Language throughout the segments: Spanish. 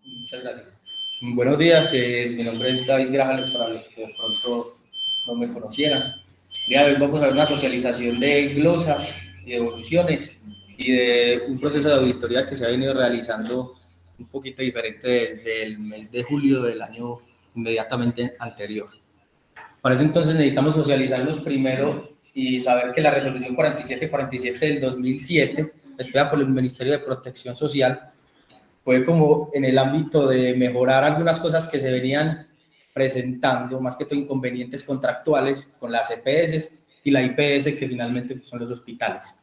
Muchas gracias. Buenos días, mi nombre es David Grajales, para los que de pronto no me conocieran. El día de hoy vamos a ver una socialización de glosas y evoluciones y de un proceso de auditoría que se ha venido realizando un poquito diferente desde el mes de julio del año inmediatamente anterior. Para eso entonces necesitamos socializarlos primero y saber que la resolución 4747 del 2007, expedida por el Ministerio de Protección Social, fue como en el ámbito de mejorar algunas cosas que se venían presentando, más que todo inconvenientes contractuales con las EPS y la IPS, que finalmente son los hospitales.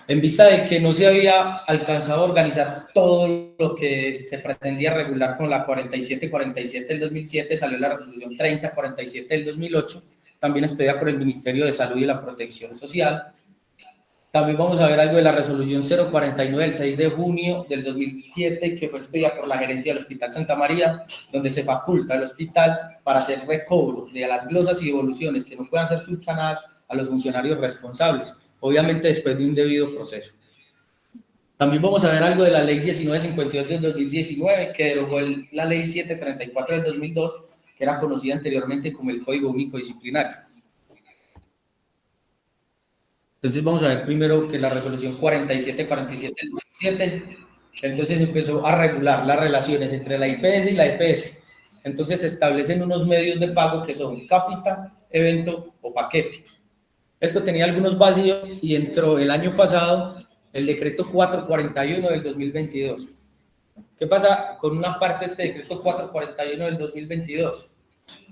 En vista de que no se había alcanzado a organizar todo lo que se pretendía regular con la 4747 del 2007, salió la resolución 3047 del 2008, también expedida por el Ministerio de Salud y la Protección Social. También vamos a ver algo de la resolución 049 del 6 de junio del 2007, que fue expedida por la gerencia del Hospital Santa María, donde se faculta al hospital para hacer recobro de las glosas y devoluciones que no puedan ser subsanadas a los funcionarios responsables, obviamente después de un debido proceso. También vamos a ver algo de la ley 1952 del 2019, que derogó la ley 734 del 2002, que era conocida anteriormente como el Código Único Disciplinario. Entonces vamos a ver primero que la resolución 4747 del 2007, entonces empezó a regular las relaciones entre la IPS y la EPS. Entonces se establecen unos medios de pago que son cápita, evento o paquete. Esto tenía algunos vacíos y entró el año pasado el decreto 441 del 2022. ¿Qué pasa con una parte de este decreto 441 del 2022?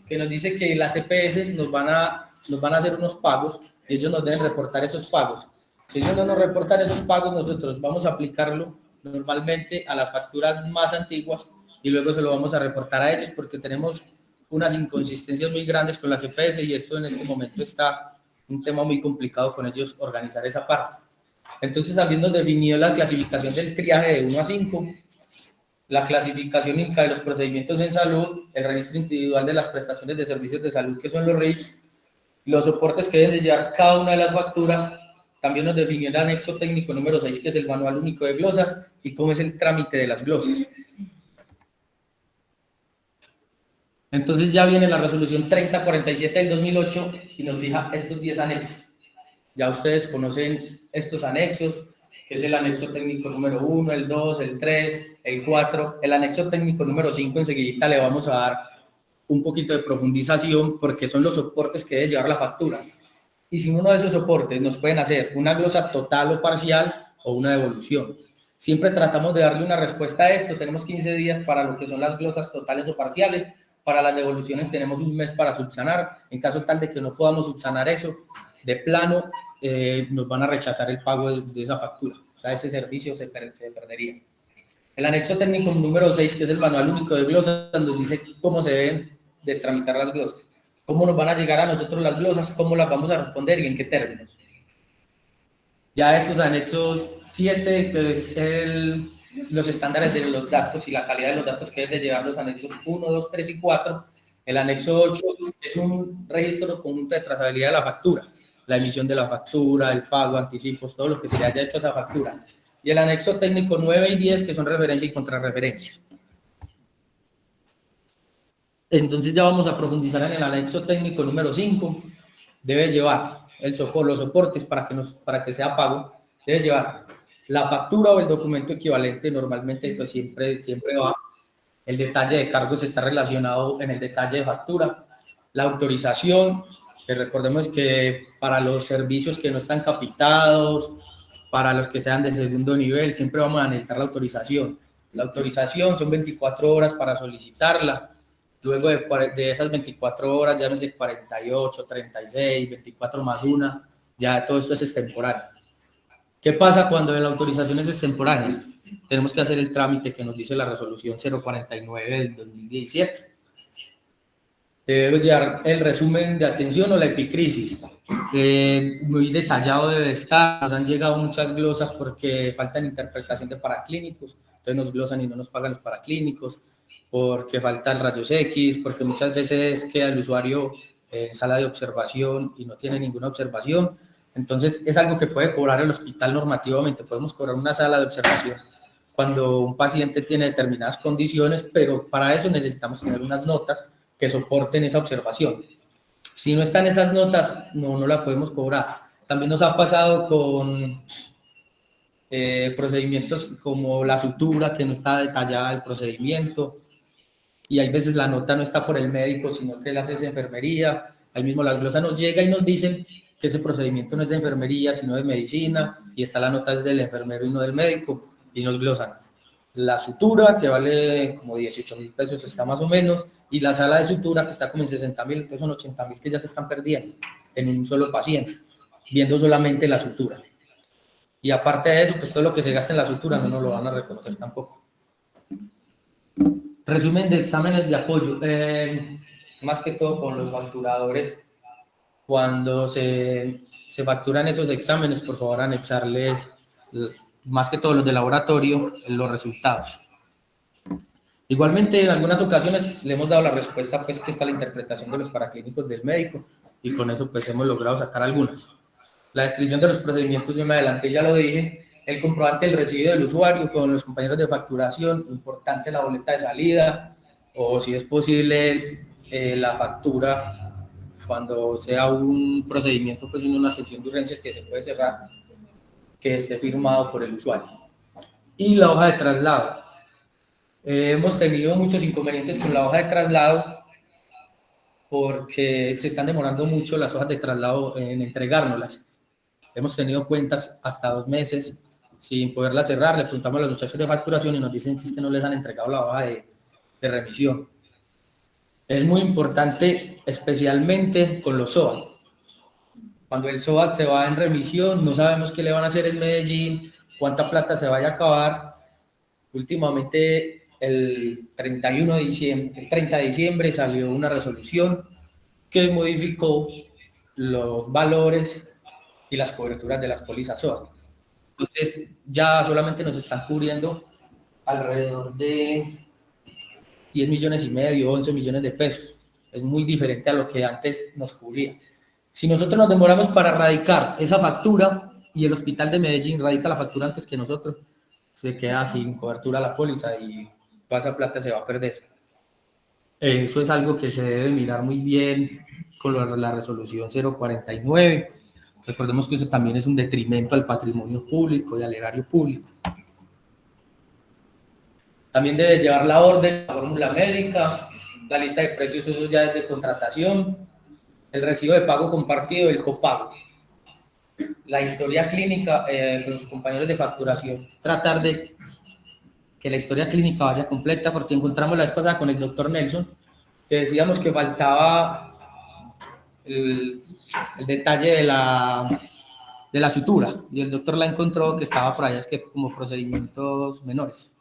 Que nos dice que las EPS nos van a hacer unos pagos, ellos nos deben reportar esos pagos. Si ellos no nos reportan esos pagos, nosotros vamos a aplicarlo normalmente a las facturas más antiguas y luego se lo vamos a reportar a ellos porque tenemos unas inconsistencias muy grandes con las EPS y esto en este momento está un tema muy complicado con ellos organizar esa parte. Entonces, habiendo definido la clasificación del triaje de 1 a 5, la clasificación INCA de los procedimientos en salud, el registro individual de las prestaciones de servicios de salud, que son los RIPS, los soportes que deben de llevar cada una de las facturas, también nos definió el anexo técnico número 6, que es el manual único de glosas, y cómo es el trámite de las glosas. Entonces ya viene la resolución 3047 del 2008 y nos fija estos 10 anexos. Ya ustedes conocen estos anexos, que es el anexo técnico número 1, el 2, el 3, el 4, el anexo técnico número 5, enseguida le vamos a dar un poquito de profundización porque son los soportes que debe llevar la factura. Y sin uno de esos soportes nos pueden hacer una glosa total o parcial o una devolución. Siempre tratamos de darle una respuesta a esto. Tenemos 15 días para lo que son las glosas totales o parciales. Para las devoluciones tenemos un mes para subsanar. En caso tal de que no podamos subsanar eso, de plano nos van a rechazar el pago de esa factura. O sea, ese servicio se perdería. El anexo técnico número 6, que es el manual único de glosas, nos dice cómo se deben de tramitar las glosas, cómo nos van a llegar a nosotros las glosas, cómo las vamos a responder y en qué términos. Ya estos anexos 7, que es los estándares de los datos y la calidad de los datos que deben de llevar los anexos 1, 2, 3 y 4. El anexo 8 es un registro conjunto de trazabilidad de la factura, la emisión de la factura, el pago, anticipos, todo lo que se le haya hecho a esa factura. Y el anexo técnico 9 y 10, que son referencia y contrarreferencia. Entonces ya vamos a profundizar en el anexo técnico número 5. Debe llevar los soportes para que sea pago. Debe llevar la factura o el documento equivalente, normalmente pues siempre va. El detalle de cargos está relacionado en el detalle de factura. La autorización, que recordemos que para los servicios que no están capitados, para los que sean de segundo nivel, siempre vamos a necesitar la autorización. La autorización son 24 horas para solicitarla. Luego de esas 24 horas, llámese 48, 36, 24 más una, ya todo esto es extemporáneo. ¿Qué pasa cuando la autorización es extemporánea? Tenemos que hacer el trámite que nos dice la resolución 049 del 2017. Debemos llevar el resumen de atención o la epicrisis. Muy detallado debe estar. Nos han llegado muchas glosas porque faltan interpretación de paraclínicos. Entonces nos glosan y no nos pagan los paraclínicos. Porque faltan rayos X, porque muchas veces queda el usuario en sala de observación y no tiene ninguna observación. Entonces es algo que puede cobrar el hospital normativamente. Podemos cobrar una sala de observación cuando un paciente tiene determinadas condiciones, pero para eso necesitamos tener unas notas que soporten esa observación. Si no están esas notas, no la podemos cobrar. También nos ha pasado con procedimientos como la sutura, que no está detallada el procedimiento, y hay veces la nota no está por el médico, sino que la hace esa enfermería. Ahí mismo la glosa nos llega y nos dicen que ese procedimiento no es de enfermería, sino de medicina, y está la nota es del enfermero y no del médico, y nos glosan la sutura, que vale como 18.000 pesos, está más o menos, y la sala de sutura, que está como en 60.000, entonces son 80.000 que ya se están perdiendo en un solo paciente, viendo solamente la sutura. Y aparte de eso, pues todo lo que se gasta en la sutura no nos lo van a reconocer tampoco. Resumen de exámenes de apoyo. Más que todo con los facturadores, cuando se facturan esos exámenes, por favor anexarles, más que todo los de laboratorio, los resultados. Igualmente, en algunas ocasiones le hemos dado la respuesta, pues que está la interpretación de los paraclínicos del médico, y con eso pues hemos logrado sacar algunas. La descripción de los procedimientos, yo me adelanté, ya lo dije. El comprobante del recibido del usuario con los compañeros de facturación, importante la boleta de salida, o si es posible la factura cuando sea un procedimiento, pues en una atención de urgencias que se puede cerrar, que esté firmado por el usuario. Y la hoja de traslado. Hemos tenido muchos inconvenientes con la hoja de traslado porque se están demorando mucho las hojas de traslado en entregárnoslas. Hemos tenido cuentas hasta 2 meses sin poderlas cerrar. Le preguntamos a los muchachos de facturación y nos dicen que es que no les han entregado la hoja de remisión. Es muy importante, especialmente con los SOAT. Cuando el SOAT se va en remisión, no sabemos qué le van a hacer en Medellín, cuánta plata se vaya a acabar. Últimamente, el 30 de diciembre salió una resolución que modificó los valores y las coberturas de las pólizas SOAT. Entonces, ya solamente nos están cubriendo alrededor de 10 millones y medio, 11 millones de pesos. Es muy diferente a lo que antes nos cubría. Si nosotros nos demoramos para radicar esa factura y el hospital de Medellín radica la factura antes que nosotros, se queda sin cobertura la póliza y toda esa plata se va a perder. Eso es algo que se debe mirar muy bien con la resolución 049. Recordemos que eso también es un detrimento al patrimonio público y al erario público. También debe llevar la orden, la fórmula médica, la lista de precios, eso ya es de contratación, el recibo de pago compartido, el copago, la historia clínica con los compañeros de facturación. Tratar de que la historia clínica vaya completa, porque encontramos la vez pasada con el doctor Nelson, que decíamos que faltaba el detalle de la sutura, y el doctor la encontró que estaba por allá, es que como procedimientos menores.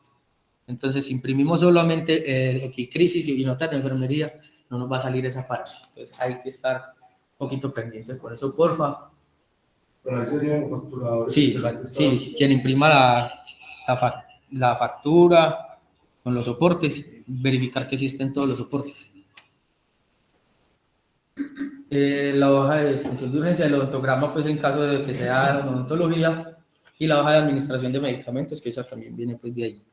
Entonces, si imprimimos solamente epicrisis y notas de enfermería, no nos va a salir esa parte. Entonces, hay que estar un poquito pendiente con eso, porfa. Pero ahí serían facturadores. Sí, sí, quien imprima la factura con los soportes, verificar que sí estén todos los soportes. La hoja de atención de urgencia, el odontograma, pues en caso de que sea odontología, y la hoja de administración de medicamentos, que esa también viene pues de ahí.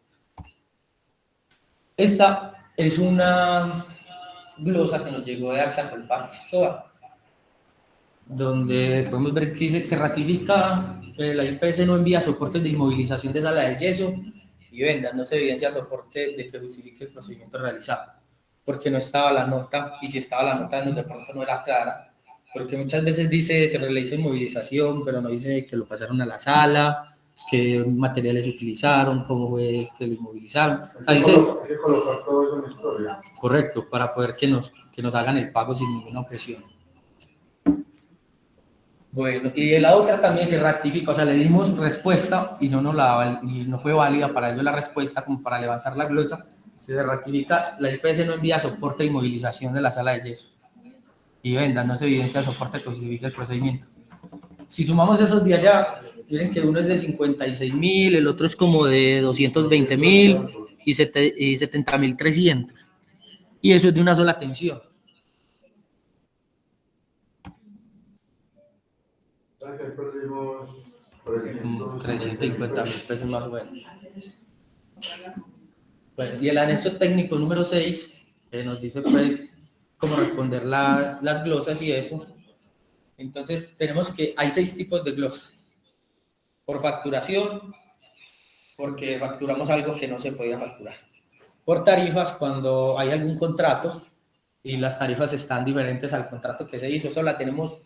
Esta es una glosa que nos llegó de AXA Colpatria SOA, donde podemos ver que dice, se ratifica la IPS no envía soportes de inmovilización de sala de yeso y vendas, no se evidencia soporte de que justifique el procedimiento realizado, porque no estaba la nota, y si estaba la nota de pronto no era clara, porque muchas veces dice se realiza inmovilización, pero no dice que lo pasaron a la sala, qué materiales utilizaron, cómo fue que lo inmovilizaron. Hay que colocar todo eso en la historia. Correcto, para poder que nos hagan el pago sin ninguna objeción. Bueno, y la otra también se ratifica, o sea, le dimos respuesta y no fue válida para ello la respuesta como para levantar la glosa. Se ratifica, la IPS no envía soporte de inmovilización de la sala de yeso y venda, no se evidencia soporte que justifique el procedimiento. Si sumamos esos días ya, miren que uno es de 56.000, el otro es como de 220.000 y 70.300. Y eso es de una sola atención. O sea, que perdimos 350.000 pesos más o menos. Bueno, y el anexo técnico número 6 nos dice pues cómo responder las glosas y eso. Entonces tenemos que hay 6 tipos de glosas. Por facturación, porque facturamos algo que no se podía facturar. Por tarifas, cuando hay algún contrato y las tarifas están diferentes al contrato que se hizo. Eso la tenemos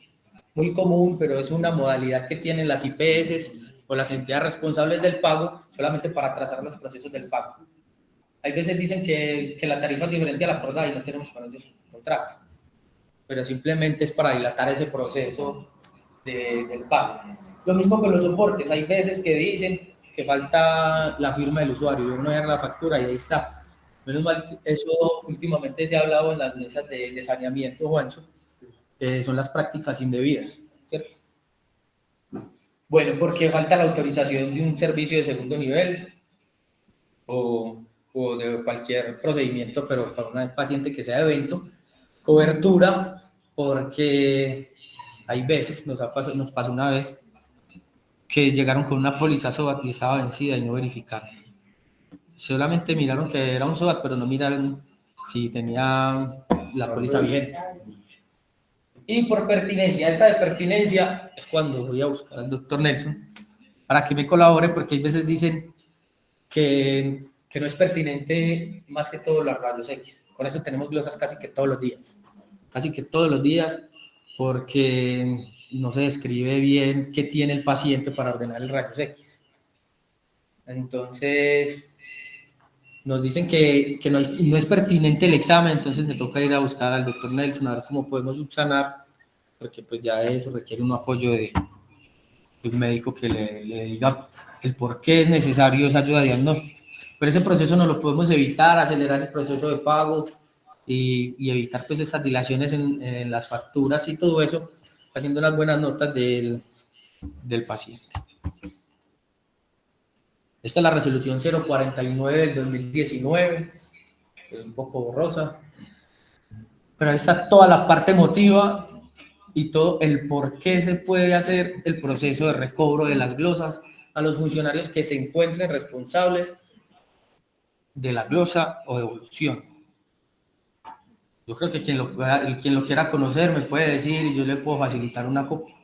muy común, pero es una modalidad que tienen las IPS o las entidades responsables del pago solamente para trazar los procesos del pago. Hay veces dicen que la tarifa es diferente a la acordada y no tenemos con ellos contrato, pero simplemente es para dilatar ese proceso del pago. Lo mismo con los soportes. Hay veces que dicen que falta la firma del usuario y uno agarra la factura y ahí está. Menos mal, eso últimamente se ha hablado en las mesas de saneamiento, Juancho, son las prácticas indebidas, ¿cierto? Bueno, porque falta la autorización de un servicio de segundo nivel o de cualquier procedimiento, pero para una paciente que sea de evento. Cobertura, porque hay veces, nos pasó una vez, que llegaron con una póliza SOAT y estaba vencida y no verificaron. Solamente miraron que era un SOAT, pero no miraron si tenía la póliza vigente. Y por pertinencia, esta de pertinencia es cuando voy a buscar al doctor Nelson para que me colabore, porque hay veces dicen que no es pertinente más que todo los rayos X. Con eso tenemos glosas casi que todos los días, porque no se describe bien qué tiene el paciente para ordenar el rayos X. Entonces, nos dicen que no es pertinente el examen, entonces me toca ir a buscar al doctor Nelson a ver cómo podemos subsanar, porque pues ya eso requiere un apoyo de un médico que le diga el por qué es necesario esa ayuda diagnóstica. Pero ese proceso no lo podemos evitar, acelerar el proceso de pago y evitar pues esas dilaciones en las facturas y todo eso, haciendo unas buenas notas del paciente. Esta es la resolución 049 del 2019, es un poco borrosa, pero ahí está toda la parte emotiva y todo el por qué se puede hacer el proceso de recobro de las glosas a los funcionarios que se encuentren responsables de la glosa o devolución. Yo creo que quien lo quiera conocer me puede decir y yo le puedo facilitar una copia.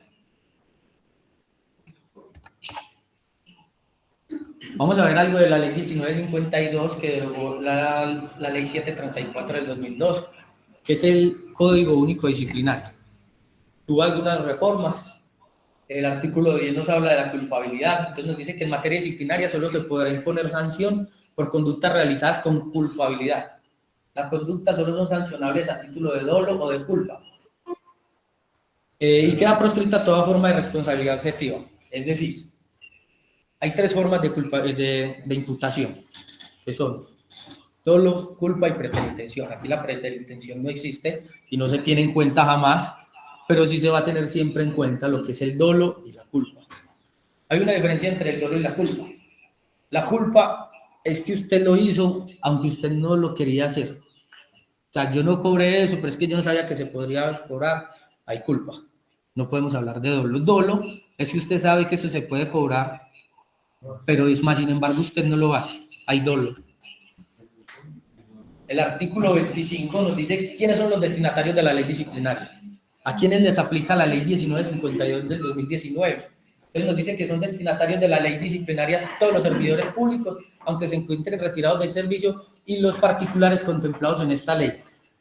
Vamos a ver algo de la ley 1952 que derogó la ley 734 del 2002, que es el Código Único Disciplinario. Tuvo algunas reformas. El artículo 10 nos habla de la culpabilidad, entonces nos dice que en materia disciplinaria solo se podrá imponer sanción por conductas realizadas con culpabilidad. Las conductas solo son sancionables a título de dolo o de culpa. Y queda proscrita toda forma de responsabilidad objetiva. Es decir, hay 3 formas de imputación, que son dolo, culpa y preteritención. Aquí la preteritención no existe y no se tiene en cuenta jamás, pero sí se va a tener siempre en cuenta lo que es el dolo y la culpa. Hay una diferencia entre el dolo y la culpa. La culpa es que usted lo hizo aunque usted no lo quería hacer. O sea, yo no cobré eso, pero es que yo no sabía que se podría cobrar. Hay culpa. No podemos hablar de dolo. Dolo es que usted sabe que eso se puede cobrar, pero es más, sin embargo, usted no lo hace. Hay dolo. El artículo 25 nos dice quiénes son los destinatarios de la ley disciplinaria. ¿A quiénes les aplica la ley 1952 del 2019? Entonces nos dice que son destinatarios de la ley disciplinaria todos los servidores públicos, aunque se encuentren retirados del servicio, y los particulares contemplados en esta ley.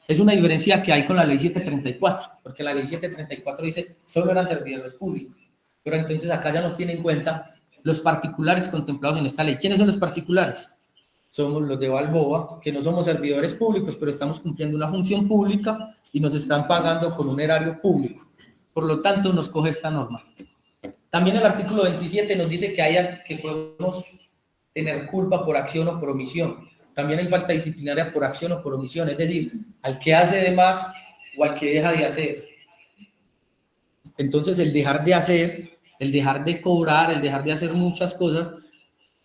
Es una diferencia que hay con la ley 734, porque la ley 734 dice solo eran servidores públicos, pero entonces acá ya nos tienen en cuenta los particulares contemplados en esta ley. ¿Quiénes son los particulares? Somos los de Balboa, que no somos servidores públicos, pero estamos cumpliendo una función pública y nos están pagando con un erario público. Por lo tanto, nos coge esta norma. También el artículo 27 nos dice que podemos tener culpa por acción o por omisión. También hay falta disciplinaria por acción o por omisión, es decir, al que hace de más o al que deja de hacer. Entonces, el dejar de hacer, el dejar de cobrar, el dejar de hacer muchas cosas,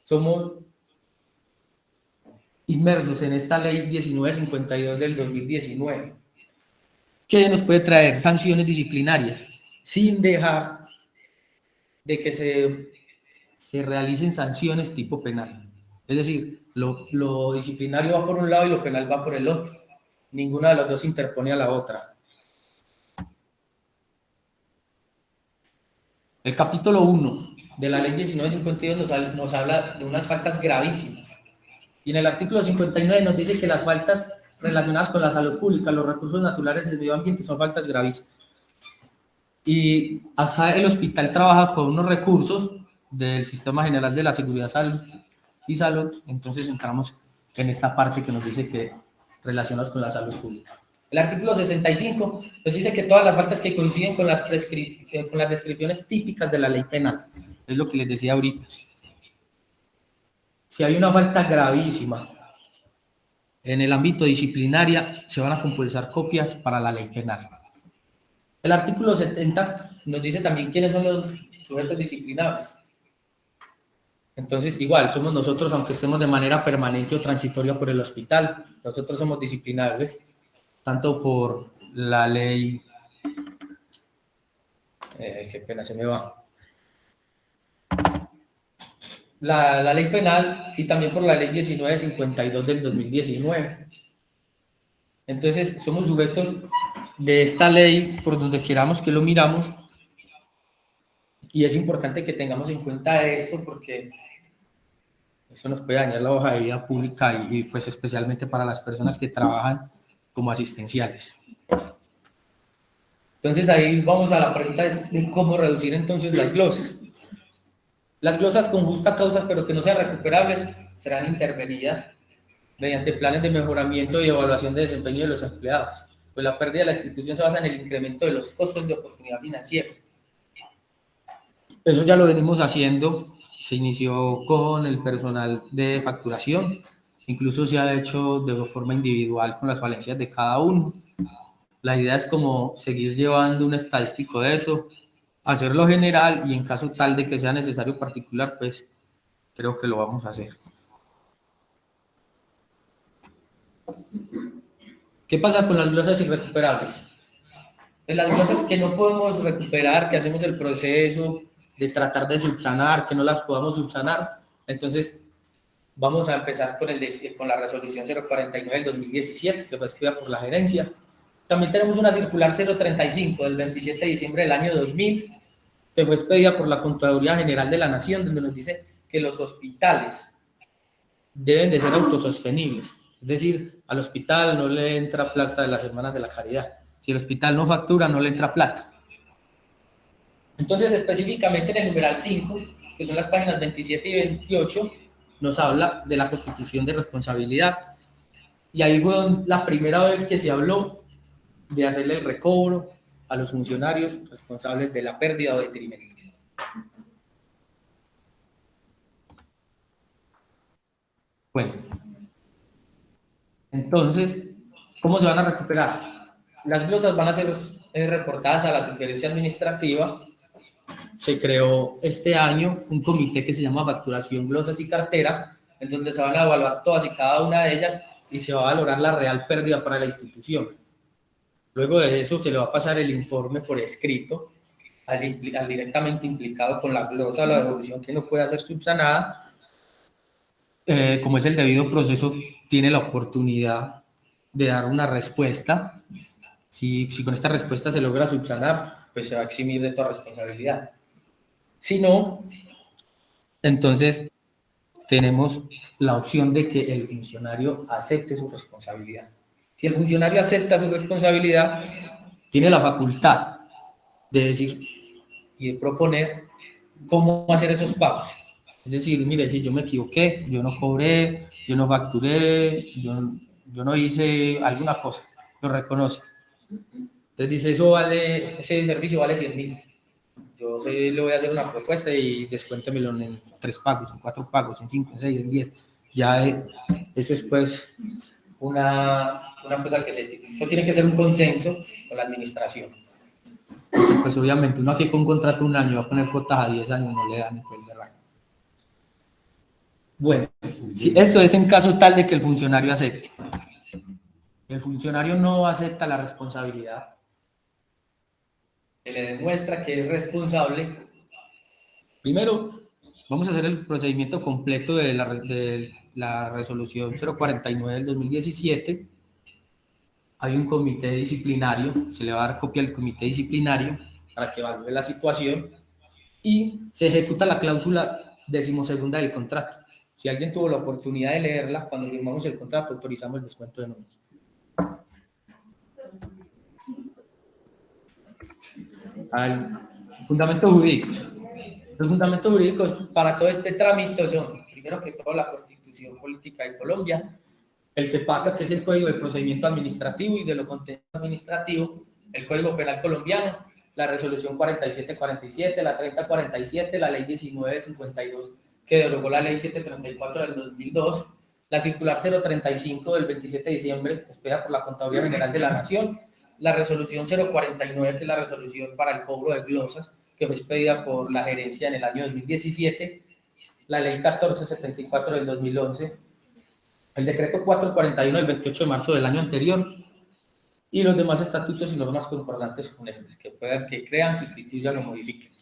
somos inmersos en esta ley 1952 del 2019, que nos puede traer sanciones disciplinarias sin dejar de que se realicen sanciones tipo penal. Es decir, lo disciplinario va por un lado y lo penal va por el otro. Ninguna de las dos interpone a la otra. El capítulo 1 de la ley 1952 nos habla de unas faltas gravísimas. Y en el artículo 59 nos dice que las faltas relacionadas con la salud pública, los recursos naturales y el medio ambiente son faltas gravísimas. Y acá el hospital trabaja con unos recursos del Sistema General de la Seguridad y Salud, entonces entramos en esta parte que nos dice que relacionadas con la salud pública. El artículo 65 nos dice que todas las faltas que coinciden con las descripciones típicas de la ley penal, es lo que les decía ahorita. Si hay una falta gravísima en el ámbito disciplinario, se van a compulsar copias para la ley penal. El artículo 70 nos dice también quiénes son los sujetos disciplinables. Entonces, igual, somos nosotros, aunque estemos de manera permanente o transitoria por el hospital, nosotros somos disciplinables, tanto por la ley, qué pena se me va, la ley penal y también por la ley 1952 del 2019. Entonces, somos sujetos de esta ley por donde queramos que lo miramos, y es importante que tengamos en cuenta esto porque eso nos puede dañar la hoja de vida pública y pues especialmente para las personas que trabajan como asistenciales. Entonces ahí vamos a la pregunta de cómo reducir entonces las glosas. Las glosas con justa causa pero que no sean recuperables serán intervenidas mediante planes de mejoramiento y evaluación de desempeño de los empleados, pues la pérdida de la institución se basa en el incremento de los costos de oportunidad financiera. Eso ya lo venimos haciendo, se inició con el personal de facturación, incluso se ha hecho de forma individual con las falencias de cada uno. La idea es como seguir llevando un estadístico de eso, hacerlo general y en caso tal de que sea necesario particular, pues creo que lo vamos a hacer. ¿Qué pasa con las glosas irrecuperables? En las glosas que no podemos recuperar, que hacemos el proceso de tratar de subsanar, que no las podamos subsanar, entonces vamos a empezar con la resolución 049 del 2017, que fue expedida por la gerencia. También tenemos una circular 035 del 27 de diciembre del año 2000, que fue expedida por la Contraloría General de la Nación, donde nos dice que los hospitales deben de ser autosostenibles. Es decir, al hospital no le entra plata de las hermanas de la caridad. Si el hospital no factura, no le entra plata. Entonces, específicamente en el numeral 5, que son las páginas 27 y 28, nos habla de la constitución de responsabilidad. Y ahí fue la primera vez que se habló de hacerle el recobro a los funcionarios responsables de la pérdida o detrimento. Bueno, entonces, ¿cómo se van a recuperar? Las glosas van a ser reportadas a la Sugerencia Administrativa. Se creó este año un comité que se llama Facturación, Glosas y Cartera, en donde se van a evaluar todas y cada una de ellas y se va a valorar la real pérdida para la institución. Luego de eso se le va a pasar el informe por escrito al directamente implicado con la glosa o la devolución que no puede ser subsanada. Como es el debido proceso, tiene la oportunidad de dar una respuesta. Si con esta respuesta se logra subsanar, pues se va a eximir de toda responsabilidad. Si no, entonces tenemos la opción de que el funcionario acepte su responsabilidad. Si el funcionario acepta su responsabilidad, tiene la facultad de decir y de proponer cómo hacer esos pagos. Es decir, mire, si yo me equivoqué, yo no cobré, yo no facturé, yo no hice alguna cosa, lo reconoce. Entonces dice, ese servicio vale 100.000. Yo le voy a hacer una propuesta y descuéntemelo en 3 pagos, en 4 pagos, en 5, en 6, en 10. Ya eso es pues una cosa que eso tiene que ser un consenso con la administración. Pues obviamente uno aquí con un contrato de un año va a poner cuotas a 10 años, no le da ni pues de rato. Bueno, si esto es en caso tal de que el funcionario acepte. El funcionario no acepta la responsabilidad, se le demuestra que es responsable. Primero, vamos a hacer el procedimiento completo de la resolución 049 del 2017. Hay un comité disciplinario, se le va a dar copia al comité disciplinario para que evalúe la situación y se ejecuta la cláusula 12ª del contrato. Si alguien tuvo la oportunidad de leerla, cuando firmamos el contrato autorizamos el descuento de nómina. Fundamentos jurídicos. Los fundamentos jurídicos para todo este trámite son, primero que todo, la Constitución Política de Colombia, el CEPACA, que es el Código de Procedimiento Administrativo y de lo contenido administrativo, el Código Penal colombiano, la Resolución 4747, la 3047, la Ley 1952, que derogó la Ley 734 del 2002, la Circular 035 del 27 de diciembre, expedida por la Contaduría General de la Nación, la Resolución 049, que es la resolución para el cobro de glosas, que fue expedida por la gerencia en el año 2017, la Ley 1474 del 2011, el decreto 441 del 28 de marzo del año anterior y los demás estatutos y normas concordantes con estos que crean, sustituyan o modifiquen.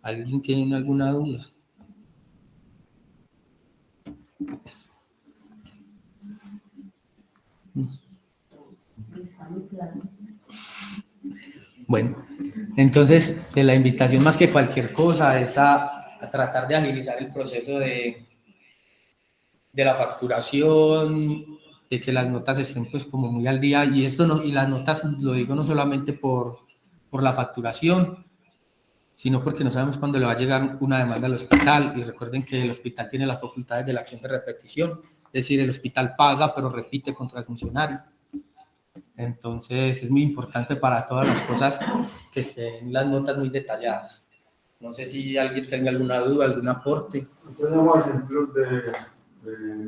¿Alguien tiene alguna duda? Bueno, entonces la invitación más que cualquier cosa es a tratar de agilizar el proceso de la facturación, de que las notas estén pues como muy al día, y esto no, y las notas lo digo no solamente por la facturación, sino porque no sabemos cuándo le va a llegar una demanda al hospital, y recuerden que el hospital tiene las facultades de la acción de repetición, es decir, el hospital paga pero repite contra el funcionario. Entonces es muy importante para todas las cosas que estén las notas muy detalladas. No sé si alguien tenga alguna duda, algún aporte. Tenemos ejemplos de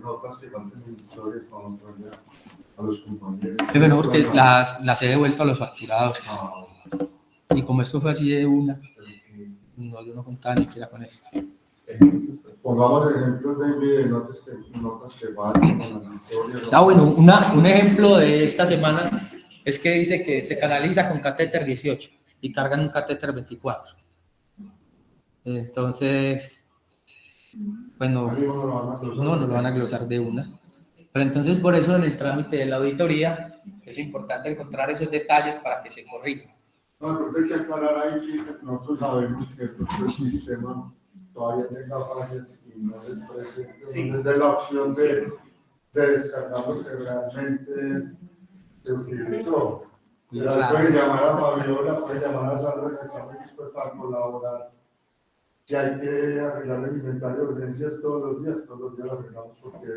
notas que faltan en historias para mostrarle a los compañeros. Es bueno porque las he devuelto a los facturados. Y como esto fue así de una, no, yo no contaba ni siquiera con esto. Pongamos ejemplos de notas que faltan con las historias. Bueno, un ejemplo de esta semana es que dice que se canaliza con catéter 18 y cargan un catéter 24. Entonces, bueno, no lo van a glosar de una. Pero entonces, por eso en el trámite de la auditoría es importante encontrar esos detalles para que se corrijan. No, pero hay que aclarar ahí que nosotros sabemos que el sistema todavía tenga fallas y no les presente desde la opción de descargar lo que realmente se utilizó. Puede llamar a Fabiola, puede llamar a Sandra, que está muy dispuesta a colaborar. Si hay que arreglar el inventario de urgencias todos los días lo arreglamos porque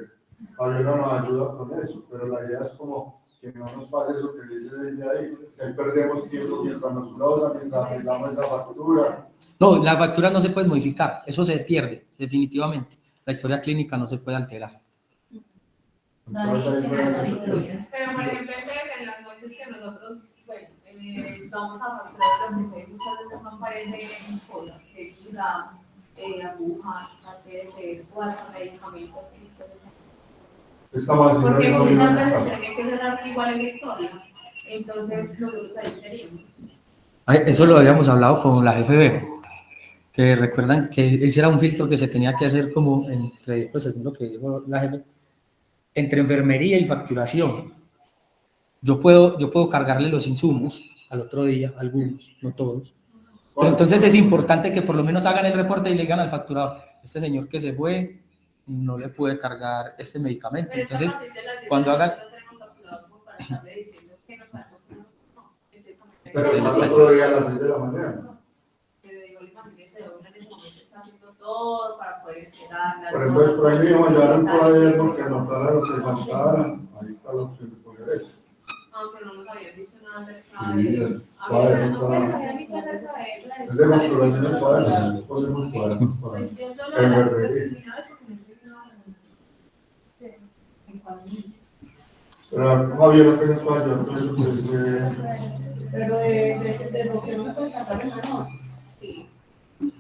Fabiola nos ayuda con eso, pero la idea es como que no nos pase eso que dice desde ahí, que ahí perdemos tiempo mientras nos glosan, mientras arreglamos esa factura. No, la factura no se puede modificar, eso se pierde, definitivamente. La historia clínica no se puede alterar. Pero, por ejemplo, en las noches que nosotros, vamos a facturar lo que muchas veces no aparece en cosas, que es la aguja, o hasta medicamentos. Porque muchas veces tiene que ser igual en la historia, entonces nosotros ahí seríamos. Eso lo habíamos hablado con la jefe, que recuerdan que ese era un filtro que se tenía que hacer como entre, pues según lo que dijo la jefe, entre enfermería y facturación. Yo puedo cargarle los insumos al otro día, algunos, no todos. Pero entonces es importante que por lo menos hagan el reporte y le digan al facturador, este señor que se fue, no le puede cargar este medicamento. Entonces, cuando hagan... Pero el otro día a las 6 de la mañana. Todo para poder esperar. Por ejemplo, por ahí mismo llevar un cuaderno que anotara lo que faltara. Ahí está la opción de poner eso. Aunque no nos habían dicho nada de eso. Sí, el cuaderno está. Es de facturación del cuaderno. Ponemos cuadernos para enfermería. Pero Javier apenas puede ayudar con eso. Pero de lo que no se puede cargar en la noche. Sí.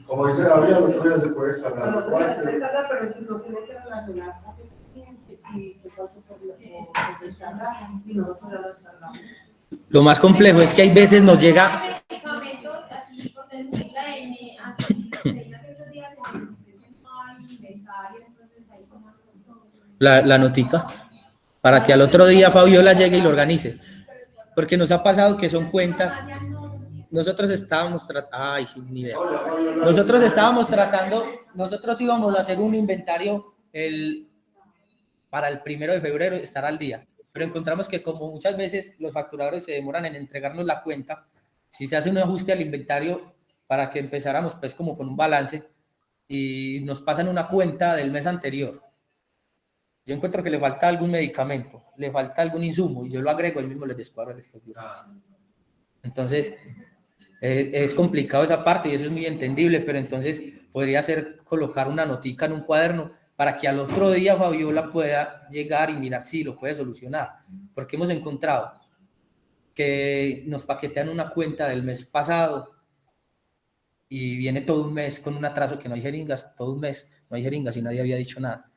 Como dice David, al otro día se puede cargar. No se puede cargar, pero no se tiene que relacionar con el cliente y que pase por descargar y nosotros la descargamos. Lo más complejo es que hay veces nos llega... Medicamentos, así, por decir la N, así, que estos días la notica, para que al otro día Fabiola llegue y lo organice. Porque nos ha pasado que son cuentas. Nosotros estábamos tratando, ay, sin ni idea. Nosotros estábamos tratando, nosotros íbamos a hacer un inventario para el 1 de febrero, estar al día. Pero encontramos que como muchas veces los facturadores se demoran en entregarnos la cuenta, si se hace un ajuste al inventario para que empezáramos pues como con un balance y nos pasan una cuenta del mes anterior. Yo encuentro que le falta algún medicamento, le falta algún insumo y yo lo agrego y mismo les descuadro el stock. Entonces, es complicado esa parte y eso es muy entendible, pero entonces podría ser colocar una notica en un cuaderno para que al otro día Fabiola pueda llegar y mirar si lo puede solucionar, porque hemos encontrado que nos paquetean una cuenta del mes pasado y viene todo un mes con un atraso que no hay jeringas, todo un mes no hay jeringas y nadie había dicho nada.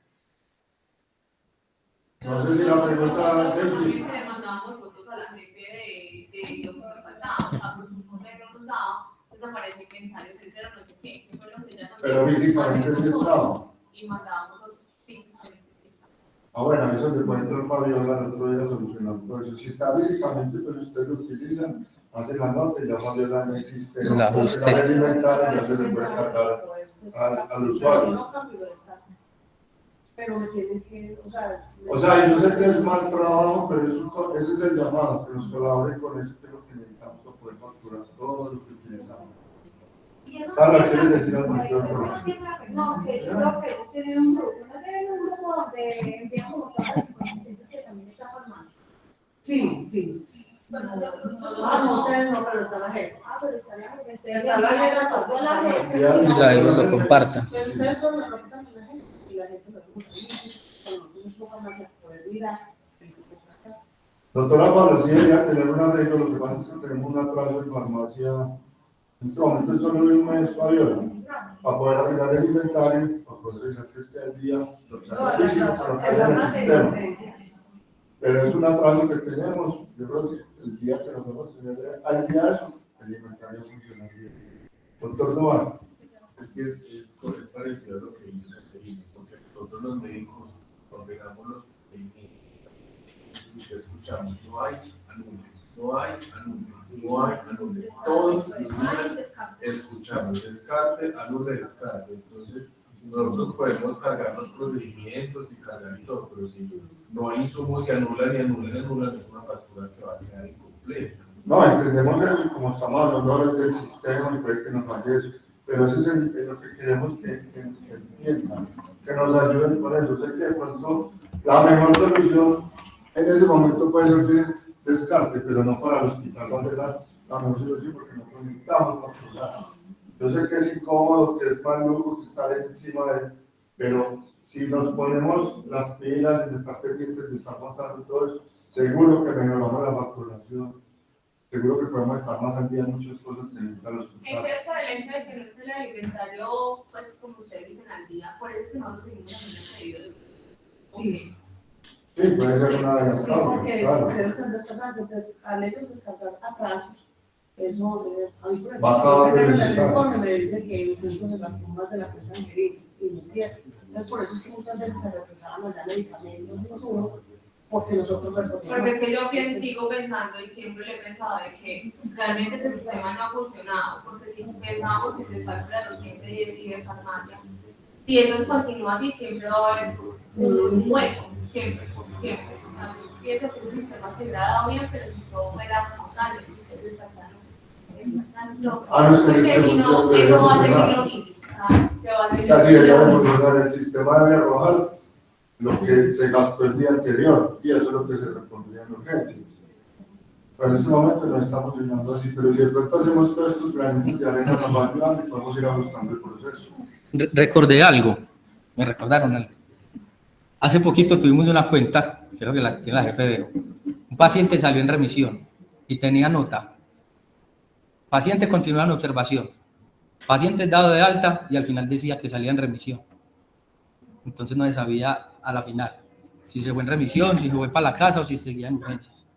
No sé si la pregunta es Le mandábamos fotos a la jefe de lo que nos faltaba, a los grupos que no nos daba, pues aparece inventarios de cero, no sé qué, que fue lo que ya nos pero físicamente sí estaba. y mandábamos los físicamente. Ah, bueno, eso que puede entrar Fabiola el otro día solucionando todo eso. Si está físicamente, pues ustedes lo utilizan, hacen la nota y ya Fabiola no existe. El ajuste. El inventario ya se le puede cargar al usuario. Yo no cambio de esta, pero me tienen que, O sea, yo sé que es más trabajo, pero ese es el llamado, que nos colaboren con eso, que es lo que necesitamos para poder facturar todo lo que utilizamos. Sara, ¿quieres decir algo? No, que yo creo que ellos tienen un grupo, no tienen un grupo donde envían como todas las inconsistencias que también está farmacia. Sí, sí. No, ustedes no, pero está la jefa. Pero está la jefa. Está la jefa, faltó la jefa. Y la de lo comparta. Pues ustedes solo lo reportan con la jefa y la jefa lo reporta. Un poco más de poder mirar. Doctora Paula, sí debería tener un arreglo, lo que pasa es que tenemos un atraso en farmacia. En este momento es solo de un mes, Fabiola, para poder arreglar el inventario, para poder revisar que esté al día, lo que es físico, para que haya en el sistema. Pero es un atraso que tenemos, yo creo que el día que nos vamos a tener, al día de eso, el inventario funciona bien. Doctor Novar. Es que es parecido a lo que dice Caterina, porque nosotros los médicos ordenamos los procedimientos y escuchamos, no hay anuncios, no hay anuncios, no hay anuncios. Todos los días escuchamos descarte, anule, descarte. Entonces, nosotros podemos cargar los procedimientos y cargar y todo, pero si no hay insumos, se anulan y anulan y anulan, es una factura que va a quedar incompleta. No, entendemos que como estamos hablando ahora del sistema y puede que nos falle eso, pero eso es lo que queremos que entiendan, que nos ayuden con eso. Sé que de pronto la mejor solución en ese momento puede ser de descarte, pero no para el hospital, va a ser la mejor solución porque no conectamos la programa. Yo sé que es incómodo, que es maluco, que estar encima de él, pero si nos ponemos las pilas y estar pendientes de estar mostrando todo eso, seguro que mejoramos la facturación, seguro que podemos estar más al día en muchas cosas que necesitan los hospitales. Entonces, por el hecho de que no esté el inventario, pues como ustedes dicen al día, por eso es que nosotros seguimos haciendo el pedido de Sí. Sí, puede ser una de las Sí, causas, porque claro. están descargando, entonces al ellos descargar atrasos, eso a mí por Va a acabar de ejemplo, el verificar. informe me dice que incluso se gastó más de la cuenta de Merino, y no es cierto. Entonces por eso es que muchas veces se retrasaban los medicamentos y insumos, porque nosotros reportamos. Porque es que yo sigo pensando y siempre le he pensado de que realmente este sistema no ha funcionado, porque si pensábamos que se está para los 15 y de farmacia, si eso continúa así, siempre va a haber un hueco, siempre, siempre. O sea, yo pienso que el sistema se hubiera dado bien, pero si todo fuera como tal, ustedes estarían Ah, no, es que porque el si sistema no, debería eso va a funcionar. seguir lo mismo. ¿Sabes? Se va a seguir Casi lo debería mismo. funcionar, el sistema debe arrojar lo que se gastó el día anterior, y eso es lo que se repondría en urgencias. Pero en ese momento no estamos llenando así, pero si de pronto hacemos todos estos planes de arena, nos va ayudando y podemos ir ajustando el proceso. Recordé algo, me recordaron algo. Hace poquito tuvimos una cuenta, creo que la tiene la jefe de un paciente salió en remisión y tenía nota. Paciente continúa en observación. Paciente dado de alta y al final decía que salía en remisión. Entonces no se sabía a la final si se fue en remisión, si se fue para la casa o si seguía en urgencias.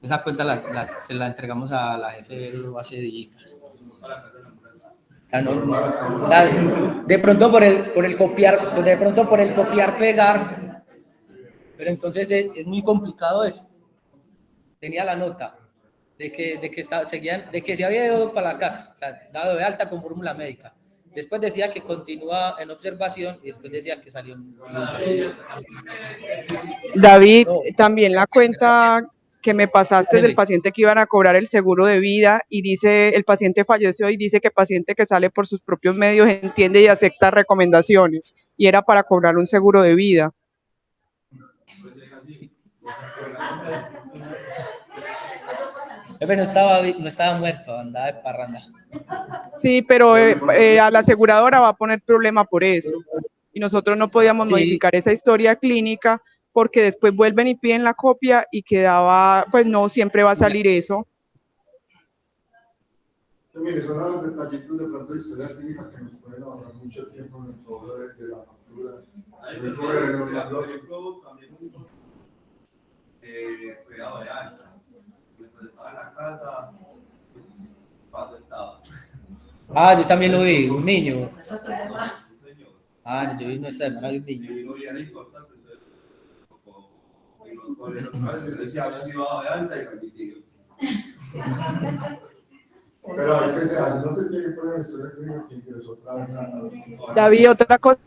Esa cuenta se la entregamos a la jefe hace días. O sea, de pronto por el copiar, pegar, Pero entonces es muy complicado eso. Tenía la nota de que se había ido para la casa, o sea, dado de alta con fórmula médica. Después decía que continúa en observación y después decía que salió en David, no, también la cuenta que me pasaste del paciente que iban a cobrar el seguro de vida y dice, el paciente falleció y dice que paciente que sale por sus propios medios entiende y acepta recomendaciones y era para cobrar un seguro de vida. Jefe no estaba muerto, andaba de parranda. Sí, pero a la aseguradora va a poner problema por eso. Y nosotros no podíamos modificar esa historia clínica porque después vuelven y piden la copia y quedaba, pues no siempre va a salir eso. Mire, son los detallitos de pronto de historia clínica que nos pueden ahorrar mucho tiempo en el cobro de la factura. También cuidado de alta. Después estaba en la casa, fue aceptado. Ah, yo también lo vi, un niño. Ah, yo vi esta semana de un niño. Sí, era importante. Decía, había sido dado de alta y remitido. Pero hay que ser, no se tiene que poner en historia clínica que ingresó otra vez. David, otra cosa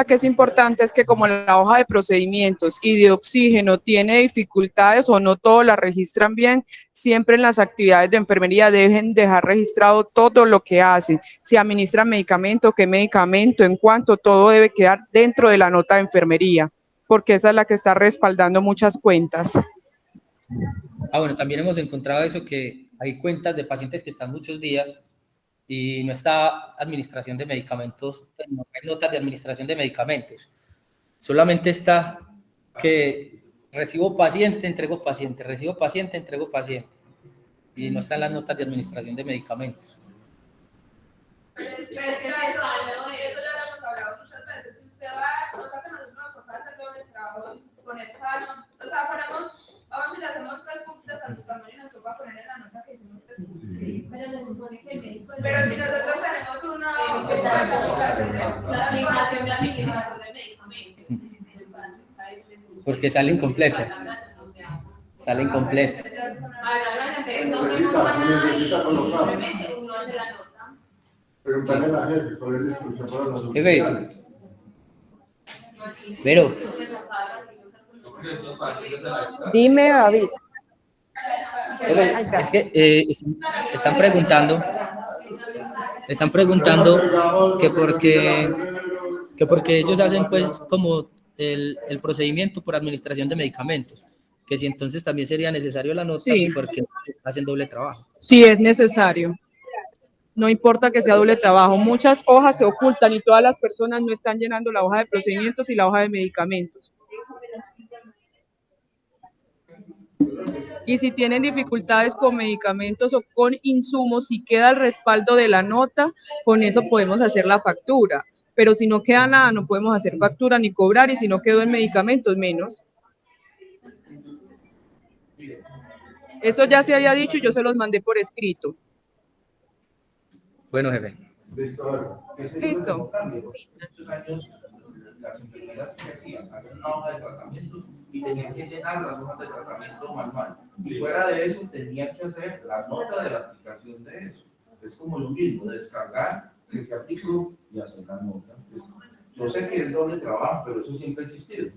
que es importante es que como la hoja de procedimientos y de oxígeno tiene dificultades o no todos la registran bien, siempre en las actividades de enfermería deben dejar registrado todo lo que hacen, si administran medicamento, qué medicamento, en cuánto, todo debe quedar dentro de la nota de enfermería, porque esa es la que está respaldando muchas cuentas. Ah, bueno, también hemos encontrado eso, que hay cuentas de pacientes que están muchos días y no está administración de medicamentos, no hay notas de administración de medicamentos. Solamente está que recibo paciente, entrego paciente, recibo paciente, entrego paciente. Y no están las notas de administración de medicamentos. Pero es que eso ya lo hemos hablado muchas veces. Si usted va, nota que nosotros nos toca hacer doble trabajo, poner cada, o sea, vamos y le hacemos 3 puntos a su tamaño y nos toca poner en la nota que hicimos 3 puntos. Sí, pero se supone que el médico... Pero si nosotros tenemos una administración de medicamentos. Porque sale incompleto. Sale incompleto. Necesita colocar. Preguntarle a la jefe cuál es la instrucción para las oficiales. Pero Dime, David. Es que están preguntando que porque ellos hacen pues como el procedimiento por administración de medicamentos, que si entonces también sería necesario la nota, sí, porque hacen doble trabajo. Sí, es necesario. No importa que sea doble trabajo, muchas hojas se ocultan y todas las personas no están llenando la hoja de procedimientos y la hoja de medicamentos. Y si tienen dificultades con medicamentos o con insumos, si queda el respaldo de la nota, con eso podemos hacer la factura. Pero si no queda nada, no podemos hacer factura ni cobrar, y si no quedó en medicamentos, menos. Eso ya se había dicho y yo se los mandé por escrito. Bueno, jefe. Listo. Las enfermeras que hacían, había una hoja de tratamiento y tenían que llenar las hojas de tratamiento manual. Y fuera de eso, tenían que hacer la nota de la aplicación de eso. Es como lo mismo, descargar, que se aplicó y hacer la nota. Entonces, yo sé que es doble trabajo, pero eso siempre ha existido.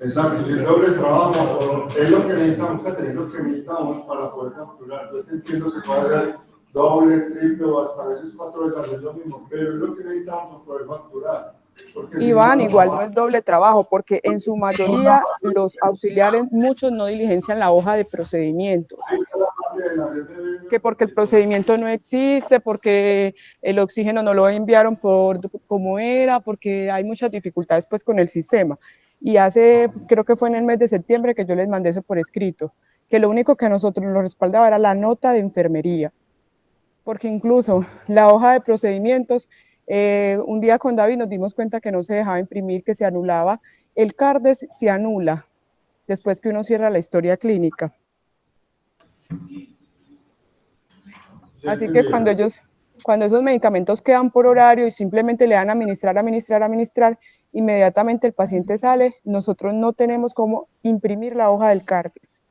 Exacto, si el doble trabajo es lo que necesitamos, es lo que necesitamos para poder capturar. Yo entiendo que puede haber doble, triple o hasta a veces 4 veces es lo mismo, pero es lo que necesitamos para poder facturar. Iván, igual no es doble trabajo, porque en su mayoría los auxiliares, muchos no diligencian la hoja de procedimientos. Que porque el procedimiento no existe, porque el oxígeno no lo enviaron por como era, porque hay muchas dificultades pues con el sistema. Y creo que fue en el mes de septiembre que yo les mandé eso por escrito, que lo único que a nosotros nos respaldaba era la nota de enfermería, porque incluso la hoja de procedimientos, un día con David nos dimos cuenta que no se dejaba imprimir, que se anulaba. El CARDES se anula después que uno cierra la historia clínica. Así que cuando ellos Cuando esos medicamentos quedan por horario y simplemente le dan a administrar, inmediatamente el paciente sale, nosotros no tenemos cómo imprimir la hoja del CARDES.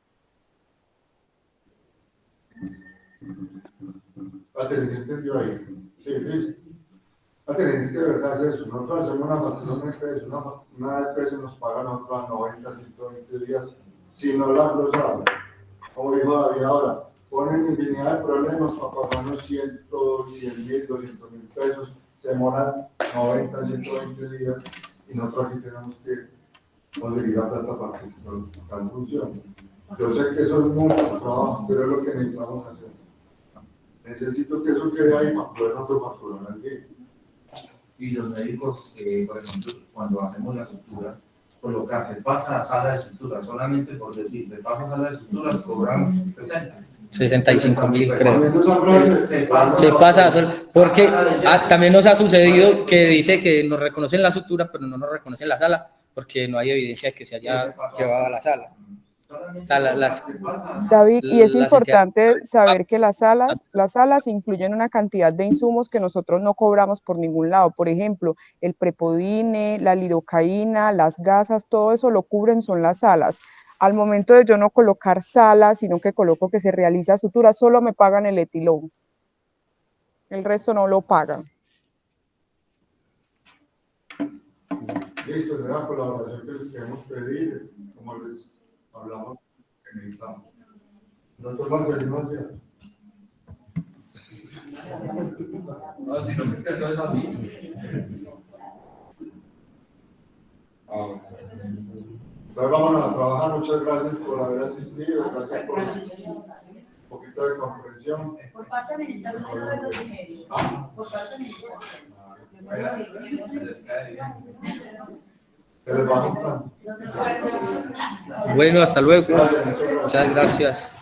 Patricia, ¿entendió ahí? Sí, listo. Patricia, es que de verdad es eso. Nosotros hacemos una factura de EPS, una EPS nos paga nosotros a 90, 120 días, si no la glosamos. Como dijo David ahora, ponen infinidad de problemas para pagarnos 100 mil, 200 mil pesos, se demoran 90, 120 días y nosotros aquí tenemos que conseguir la plata para que el hospital funcione. Yo sé que eso es mucho trabajo, pero es lo que necesitamos hacer. Necesito que eso quede ahí para poder nosotros facturar al día. Y los médicos, por ejemplo, cuando hacemos la sutura, colocarse pasa a sala de sutura, solamente por decir, de paso a sala de suturas cobran 65.000, creo. Se pasa porque también nos ha sucedido que dice que nos reconocen la sutura, pero no nos reconocen la sala, porque no hay evidencia de que se haya llevado a la sala. David, y es importante saber que las salas incluyen una cantidad de insumos que nosotros no cobramos por ningún lado. Por ejemplo, el prepodine, la lidocaína, las gasas, todo eso lo cubren son las salas. Al momento de yo no colocar salas, sino que coloco que se realiza sutura, solo me pagan el etilón. El resto no lo pagan. Listo, es la colaboración que les queremos pedir, como les hablamos que necesitamos. Doctor Marcelino, no, si no me quedo es así. Entonces vamos a trabajar. Muchas gracias por haber asistido, gracias por un poquito de comprensión. Por parte de administración de los dinero. Por parte de administración. Que les va a gustar. Bueno, hasta luego. Muchas gracias.